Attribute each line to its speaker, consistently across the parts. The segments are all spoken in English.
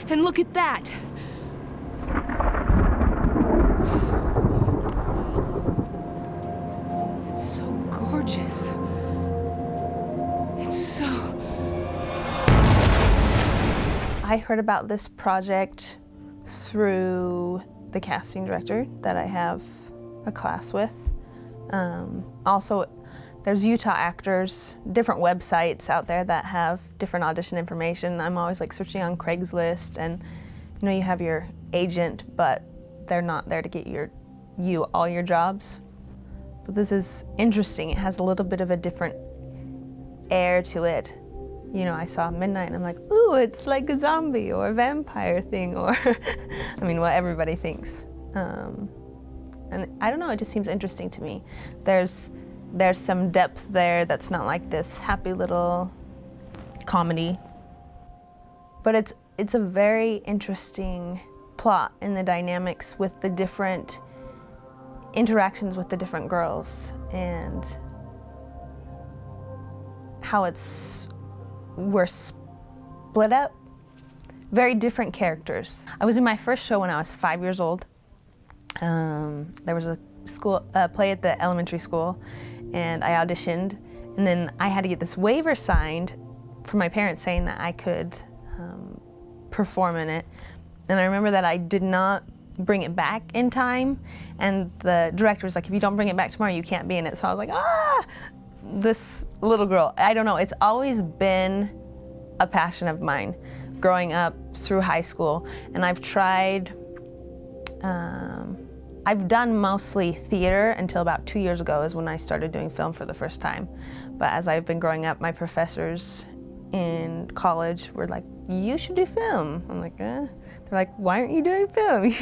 Speaker 1: And look at that! It's so gorgeous. It's so...
Speaker 2: I heard about this project through the casting director that I have a class with. Also, there's Utah actors, different websites out there that have different audition information. I'm always like searching on Craigslist, and you know, you have your agent, but they're not there to get you all your jobs. But this is interesting. It has a little bit of a different air to it. You know, I saw Midnyte and I'm like, ooh, it's like a zombie or a vampire thing, or I mean, what everybody thinks. And I don't know, it just seems interesting to me. There's some depth there that's not like this happy little comedy. But it's a very interesting plot in the dynamics with the different interactions with the different girls and how we're split up. Very different characters. I was in my first show when I was 5 years old. There was a play at the elementary school, and I auditioned, and then I had to get this waiver signed from my parents saying that I could perform in it. And I remember that I did not bring it back in time, and the director was like, if you don't bring it back tomorrow, you can't be in it. So I was like, ah! This little girl, I don't know, it's always been a passion of mine growing up through high school, and I've tried, I've done mostly theater until about 2 years ago is when I started doing film for the first time. But as I've been growing up, my professors in college were like, you should do film. I'm like, eh. They're like, why aren't you doing film?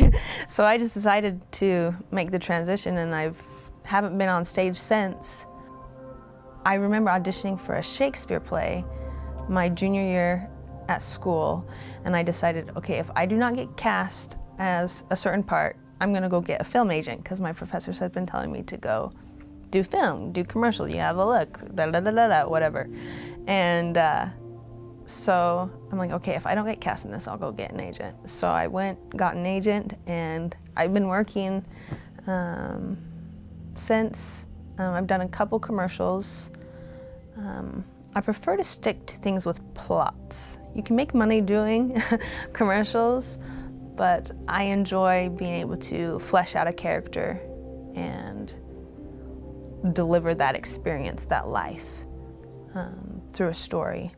Speaker 2: So I just decided to make the transition, and haven't been on stage since. I remember auditioning for a Shakespeare play my junior year at school, and I decided, okay, if I do not get cast as a certain part, I'm gonna go get a film agent, because my professors had been telling me to go do film, do commercial, you have a look, da da da da da, whatever. And so I'm like, okay, if I don't get cast in this, I'll go get an agent. So I got an agent, and I've been working since. I've done a couple commercials. I prefer to stick to things with plots. You can make money doing commercials, but I enjoy being able to flesh out a character and deliver that experience, that life, through a story.